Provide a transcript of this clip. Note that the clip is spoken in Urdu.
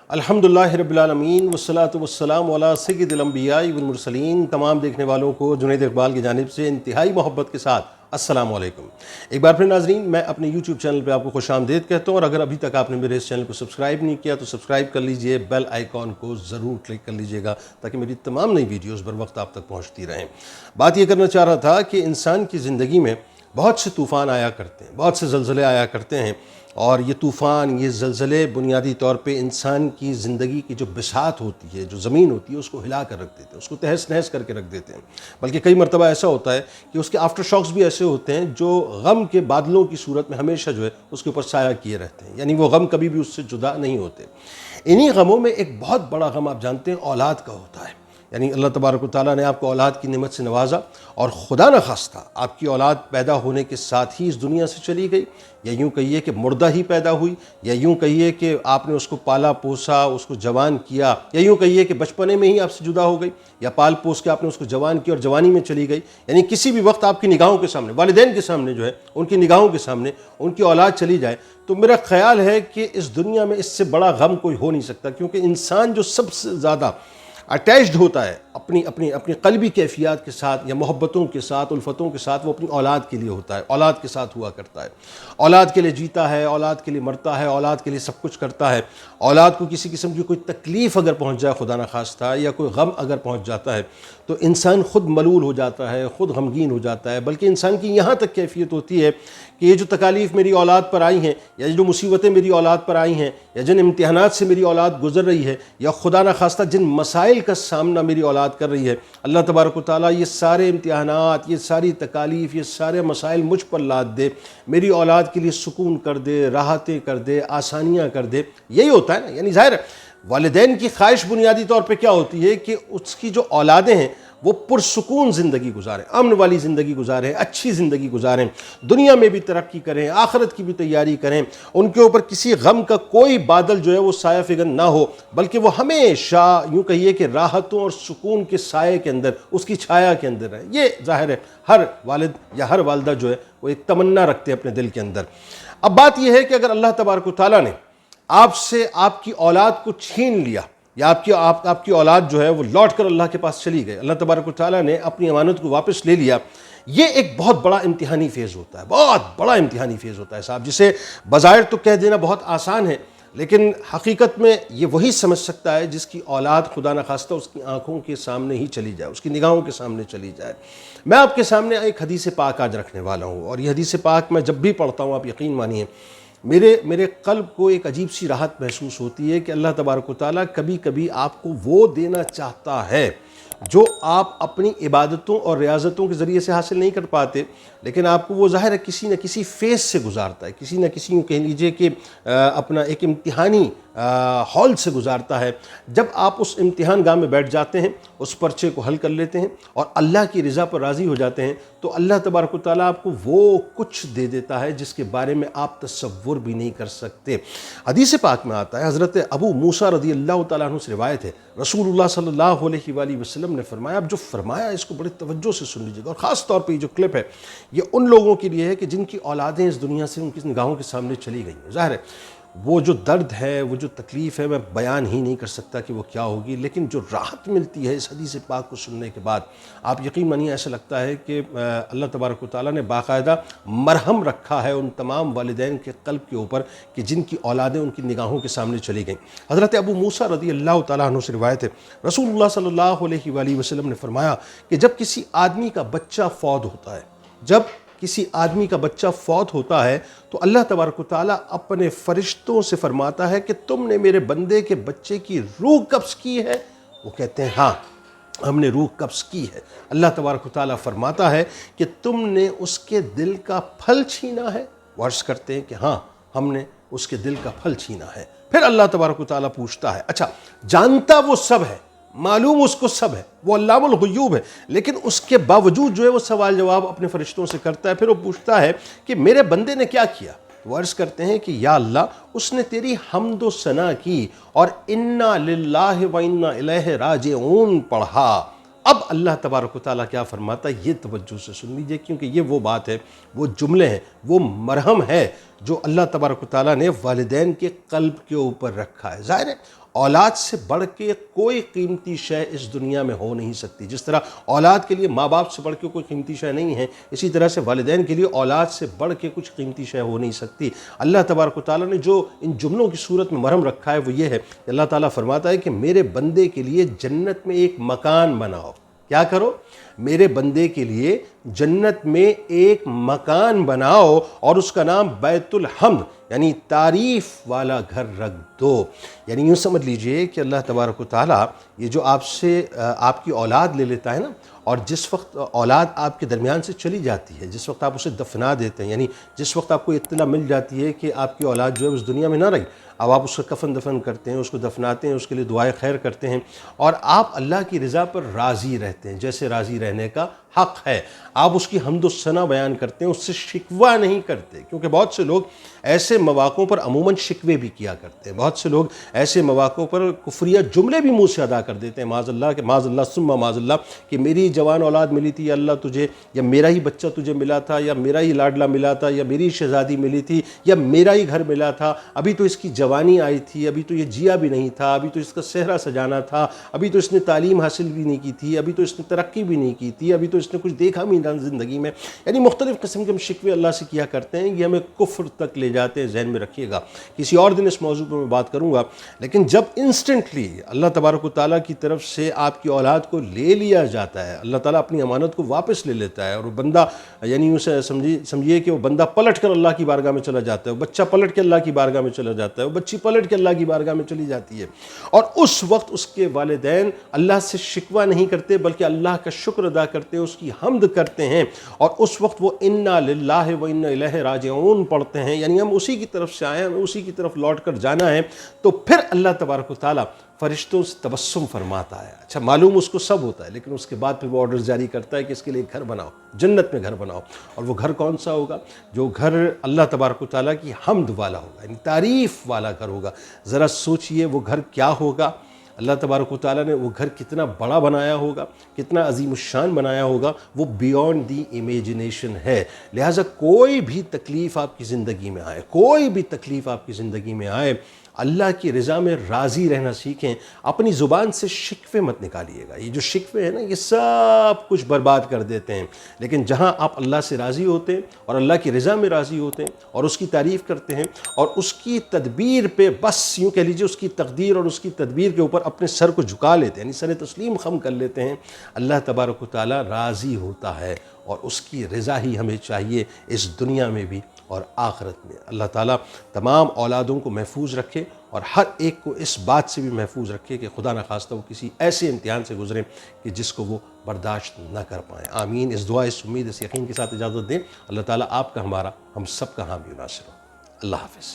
الحمدللہ رب العالمین والصلاۃ والسلام علی سید الانبیاء والمرسلین۔ تمام دیکھنے والوں کو جنید اقبال کی جانب سے انتہائی محبت کے ساتھ السلام علیکم۔ ایک بار پھر ناظرین، میں اپنے یوٹیوب چینل پہ آپ کو خوش آمدید کہتا ہوں، اور اگر ابھی تک آپ نے میرے اس چینل کو سبسکرائب نہیں کیا تو سبسکرائب کر لیجئے، بیل آئیکن کو ضرور کلک کر لیجئے گا تاکہ میری تمام نئی ویڈیوز بر وقت آپ تک پہنچتی رہیں۔ بات یہ کرنا چاہ رہا تھا کہ انسان کی زندگی میں بہت سے طوفان آیا کرتے ہیں، بہت سے زلزلے آیا کرتے ہیں، اور یہ طوفان، یہ زلزلے بنیادی طور پہ انسان کی زندگی کی جو بساط ہوتی ہے، جو زمین ہوتی ہے، اس کو ہلا کر رکھ دیتے ہیں، اس کو تہس نہس کر کے رکھ دیتے ہیں۔ بلکہ کئی مرتبہ ایسا ہوتا ہے کہ اس کے آفٹر شاکس بھی ایسے ہوتے ہیں جو غم کے بادلوں کی صورت میں ہمیشہ جو ہے اس کے اوپر سایہ کیے رہتے ہیں، یعنی وہ غم کبھی بھی اس سے جدا نہیں ہوتے۔ انہی غموں میں ایک بہت بڑا غم آپ جانتے ہیں اولاد کا ہوتا ہے، یعنی اللہ تبارک و تعالیٰ نے آپ کو اولاد کی نعمت سے نوازا، اور خدا نخواستہ آپ کی اولاد پیدا ہونے کے ساتھ ہی اس دنیا سے چلی گئی، یا یوں کہیے کہ مردہ ہی پیدا ہوئی، یا یوں کہیے کہ آپ نے اس کو پالا پوسا، اس کو جوان کیا، یا یوں کہیے کہ بچپنے میں ہی آپ سے جدا ہو گئی، یا پال پوس کے آپ نے اس کو جوان کیا اور جوانی میں چلی گئی، یعنی کسی بھی وقت آپ کی نگاہوں کے سامنے، والدین کے سامنے جو ہے، ان کی نگاہوں کے سامنے ان کی اولاد چلی جائے، تو میرا خیال ہے کہ اس دنیا میں اس سے بڑا غم کوئی ہو نہیں سکتا، کیونکہ انسان جو سب سے زیادہ اٹیچڈ ہوتا ہے اپنی قلبی کیفیات کے ساتھ، یا محبتوں کے ساتھ، الفتوں کے ساتھ، وہ اپنی اولاد کے لیے ہوتا ہے، اولاد کے ساتھ ہوا کرتا ہے، اولاد کے لیے جیتا ہے، اولاد کے لیے مرتا ہے، اولاد کے لیے سب کچھ کرتا ہے۔ اولاد کو کسی قسم کی کوئی تکلیف اگر پہنچ جائے خدا نخواستہ، یا کوئی غم اگر پہنچ جاتا ہے، تو انسان خود ملول ہو جاتا ہے، خود غمگین ہو جاتا ہے۔ بلکہ انسان کی یہاں تک کیفیت ہوتی ہے کہ یہ جو تکالیف میری اولاد پر آئی ہیں، یا جو مصیبتیں میری اولاد پر آئی ہیں، یا جن امتحانات سے میری اولاد گزر رہی ہے، یا خدا نخواستہ جن مسائل کا سامنا میری اولاد کر رہی ہے، اللہ تبارک و تعالیٰ یہ سارے امتحانات، یہ ساری تکالیف، یہ سارے مسائل مجھ پر لاد دے، میری اولاد کے لیے سکون کر دے، راحتیں کر دے، آسانیاں کر دے۔ یہی ہوتا ہے نا، یعنی ظاہر ہے والدین کی خواہش بنیادی طور پہ کیا ہوتی ہے کہ اس کی جو اولادیں ہیں وہ پرسکون زندگی گزاریں، امن والی زندگی گزاریں، اچھی زندگی گزاریں، دنیا میں بھی ترقی کریں، آخرت کی بھی تیاری کریں، ان کے اوپر کسی غم کا کوئی بادل جو ہے وہ سایہ فگن نہ ہو، بلکہ وہ ہمیشہ یوں کہیے کہ راحتوں اور سکون کے سائے کے اندر، اس کی چھایا کے اندر رہیں۔ یہ ظاہر ہے ہر والد یا ہر والدہ جو ہے وہ ایک تمنا رکھتے ہیں اپنے دل کے اندر۔ اب بات یہ ہے کہ اگر اللہ تبارک و تعالیٰ نے آپ سے آپ کی اولاد کو چھین لیا، یا آپ کی اولاد جو ہے وہ لوٹ کر اللہ کے پاس چلی گئی، اللہ تبارک و تعالیٰ نے اپنی امانت کو واپس لے لیا، یہ ایک بہت بڑا امتحانی فیز ہوتا ہے، بہت بڑا امتحانی فیز ہوتا ہے صاحب، جسے بظاہر تو کہہ دینا بہت آسان ہے، لیکن حقیقت میں یہ وہی سمجھ سکتا ہے جس کی اولاد خدا نخواستہ اس کی آنکھوں کے سامنے ہی چلی جائے، اس کی نگاہوں کے سامنے چلی جائے۔ میں آپ کے سامنے ایک حدیث پاک آج رکھنے والا ہوں، اور یہ حدیث پاک میں جب بھی پڑھتا ہوں، آپ یقین مانیے میرے قلب کو ایک عجیب سی راحت محسوس ہوتی ہے کہ اللہ تبارک و تعالیٰ کبھی کبھی آپ کو وہ دینا چاہتا ہے جو آپ اپنی عبادتوں اور ریاضتوں کے ذریعے سے حاصل نہیں کر پاتے، لیکن آپ کو وہ ظاہر ہے کسی نہ کسی فیز سے گزارتا ہے، کسی نہ کسی یوں کہہ لیجئے کہ اپنا ایک امتحانی ہال سے گزارتا ہے۔ جب آپ اس امتحان گاہ میں بیٹھ جاتے ہیں، اس پرچے کو حل کر لیتے ہیں اور اللہ کی رضا پر راضی ہو جاتے ہیں، تو اللہ تبارک و تعالیٰ آپ کو وہ کچھ دے دیتا ہے جس کے بارے میں آپ تصور بھی نہیں کر سکتے۔ حدیث پاک میں آتا ہے، حضرت ابو موسیٰ رضی اللہ تعالیٰ عنہ سے روایت ہے، رسول اللہ صلی اللہ علیہ وآلہ وسلم نے فرمایا، اب جو فرمایا اس کو بڑے توجہ سے سن لیجیے گا، اور خاص طور پہ یہ جو کلپ ہے یہ ان لوگوں کے لیے ہے کہ جن کی اولادیں اس دنیا سے ان کی نگاہوں کے سامنے چلی گئی ہیں۔ ظاہر ہے وہ جو درد ہے، وہ جو تکلیف ہے، میں بیان ہی نہیں کر سکتا کہ وہ کیا ہوگی، لیکن جو راحت ملتی ہے اس حدیث پاک کو سننے کے بعد، آپ یقین مانیے ایسا لگتا ہے کہ اللہ تبارک و تعالیٰ نے باقاعدہ مرہم رکھا ہے ان تمام والدین کے قلب کے اوپر کہ جن کی اولادیں ان کی نگاہوں کے سامنے چلی گئیں۔ حضرت ابو موسیٰ رضی اللہ تعالیٰ عنہ سے روایت ہے، رسول اللہ صلی اللہ علیہ وآلہ وسلم نے فرمایا کہ جب کسی آدمی کا بچہ فوت ہوتا ہے، جب کسی آدمی کا بچہ فوت ہوتا ہے تو اللہ تبارک و تعالیٰ اپنے فرشتوں سے فرماتا ہے کہ تم نے میرے بندے کے بچے کی روح قبض کی ہے؟ وہ کہتے ہیں ہاں، ہم نے روح قبض کی ہے۔ اللہ تبارک و تعالیٰ فرماتا ہے کہ تم نے اس کے دل کا پھل چھینا ہے؟ وہ عرض کرتے ہیں کہ ہاں، ہم نے اس کے دل کا پھل چھینا ہے۔ پھر اللہ تبارک و تعالیٰ پوچھتا ہے، اچھا جانتا وہ سب ہے، معلوم اس کو سب ہے، وہ علام الغیوب ہے، لیکن اس کے باوجود جو ہے وہ سوال جواب اپنے فرشتوں سے کرتا ہے۔ پھر وہ پوچھتا ہے کہ میرے بندے نے کیا کیا؟ وہ عرض کرتے ہیں کہ یا اللہ، اس نے تیری حمد و ثنا کی اور انا للہ و انا الیہ راجعون پڑھا۔ اب اللہ تبارک و تعالیٰ کیا فرماتا ہے، یہ توجہ سے سن لیجئے، کیونکہ یہ وہ بات ہے، وہ جملے ہیں، وہ مرہم ہے جو اللہ تبارک و تعالیٰ نے والدین کے قلب کے اوپر رکھا ہے۔ ظاہر ہے اولاد سے بڑھ کے کوئی قیمتی شے اس دنیا میں ہو نہیں سکتی۔ جس طرح اولاد کے لیے ماں باپ سے بڑھ کے کوئی قیمتی شے نہیں ہے، اسی طرح سے والدین کے لیے اولاد سے بڑھ کے کچھ قیمتی شے ہو نہیں سکتی۔ اللہ تبارک و تعالیٰ نے جو ان جملوں کی صورت میں مرہم رکھا ہے وہ یہ ہے کہ اللہ تعالیٰ فرماتا ہے کہ میرے بندے کے لیے جنت میں ایک مکان بناؤ۔ کیا کرو؟ میرے بندے کے لیے جنت میں ایک مکان بناؤ اور اس کا نام بیت الحمد یعنی تعریف والا گھر رکھ دو۔ یعنی یوں سمجھ لیجئے کہ اللہ تبارک و تعالیٰ یہ جو آپ سے آپ کی اولاد لے لیتا ہے نا، اور جس وقت اولاد آپ کے درمیان سے چلی جاتی ہے، جس وقت آپ اسے دفنا دیتے ہیں، یعنی جس وقت آپ کو اطلاع مل جاتی ہے کہ آپ کی اولاد جو ہے اس دنیا میں نہ رہی، اب آپ اس کا کفن دفن کرتے ہیں، اس کو دفناتے ہیں، اس کے لیے دعائے خیر کرتے ہیں اور آپ اللہ کی رضا پر راضی رہتے ہیں جیسے راضی رہنے کا حق ہے۔ آپ اس کی حمد و ثنا بیان کرتے ہیں، اس سے شکوہ نہیں کرتے، کیونکہ بہت سے لوگ ایسے مواقعوں پر عموماً شکوے بھی کیا کرتے ہیں۔ بہت سے لوگ ایسے مواقعوں پر کفریہ جملے بھی منہ سے ادا کر دیتے ہیں، معاذ اللہ کہ معاذ اللہ ثم معاذ اللہ کہ میری جوان اولاد ملی تھی یا اللہ تجھے، یا میرا ہی بچہ تجھے ملا تھا، یا میرا ہی لاڈلا ملا تھا، یا میری شہزادی ملی تھی، یا میرا ہی گھر ملا تھا، ابھی تو اس کی جوانی آئی تھی، ابھی تو یہ جیا بھی نہیں تھا، ابھی تو اس کا صحرا سجانا تھا، ابھی تو اس نے تعلیم حاصل بھی نہیں کی تھی، ابھی تو اس نے ترقی بھی نہیں کی تھی، ابھی تو اس نے کچھ دیکھا بھی نہیں زندگی میں۔ یعنی مختلف قسم کے ہم شکوے اللہ سے کیا کرتے ہیں، یہ ہمیں کفر تک لے جاتے ہیں۔ ذہن میں رکھیے گا، کسی اور دن اس موضوع پر میں بات کروں گا، لیکن جب انسٹنٹلی اللہ تبارک و تعالیٰ کی طرف سے آپ کی اولاد کو لے لیا جاتا ہے، اللہ تعالیٰ اپنی امانت کو واپس لے لیتا ہے اور وہ بندہ یعنی یوں سے سمجھیے کہ وہ بندہ پلٹ کر اللہ کی بارگاہ میں چلا جاتا ہے، وہ بچہ پلٹ کے اللہ کی بارگاہ میں چلا جاتا ہے، وہ بچی پلٹ کے اللہ کی بارگاہ میں چلی جاتی ہے، اور اس وقت اس کے والدین اللہ سے شکوہ نہیں کرتے بلکہ اللہ کا شکر ادا کرتے ہیں، اس کی حمد کرتے ہیں، اور اس وقت وہ انا للہ و انا الیہ راجعون پڑھتے ہیں، یعنی ہم اسی کی طرف سے آئے ہیں، ہمیں اسی کی طرف لوٹ کر جانا ہے۔ تو پھر اللہ تبارک و تعالیٰ فرشتوں سے تبسم فرماتا ہے۔ اچھا معلوم اس کو سب ہوتا ہے، لیکن اس کے بعد پھر وہ آرڈر جاری کرتا ہے کہ اس کے لیے ایک گھر بناؤ، جنت میں گھر بناؤ، اور وہ گھر کون سا ہوگا؟ جو گھر اللہ تبارک و تعالیٰ کی حمد والا ہوگا، یعنی تعریف والا گھر ہوگا۔ ذرا سوچئے وہ گھر کیا ہوگا؟ اللہ تبارک و تعالیٰ نے وہ گھر کتنا بڑا بنایا ہوگا، کتنا عظیم الشان بنایا ہوگا، وہ بیونڈ دی امیجنیشن ہے۔ لہٰذا کوئی بھی تکلیف آپ کی زندگی میں آئے، کوئی بھی تکلیف آپ کی زندگی میں آئے، اللہ کی رضا میں راضی رہنا سیکھیں۔ اپنی زبان سے شکوے مت نکالیے گا، یہ جو شکوے ہیں نا یہ سب کچھ برباد کر دیتے ہیں۔ لیکن جہاں آپ اللہ سے راضی ہوتے ہیں اور اللہ کی رضا میں راضی ہوتے ہیں اور اس کی تعریف کرتے ہیں اور اس کی تدبیر پہ بس یوں کہہ لیجیے اس کی تقدیر اور اس کی تدبیر کے اوپر اپنے سر کو جھکا لیتے ہیں، یعنی سر تسلیم خم کر لیتے ہیں، اللہ تبارک و تعالیٰ راضی ہوتا ہے، اور اس کی رضا ہی ہمیں چاہیے اس دنیا میں بھی اور آخرت میں۔ اللہ تعالیٰ تمام اولادوں کو محفوظ رکھے اور ہر ایک کو اس بات سے بھی محفوظ رکھے کہ خدا نخواستہ وہ کسی ایسے امتحان سے گزریں کہ جس کو وہ برداشت نہ کر پائیں۔ آمین۔ اس دعا، اس امید، اس یقین کے ساتھ اجازت دیں۔ اللہ تعالیٰ آپ کا، ہمارا، ہم سب کا حامی و ناصر ہو۔ اللہ حافظ۔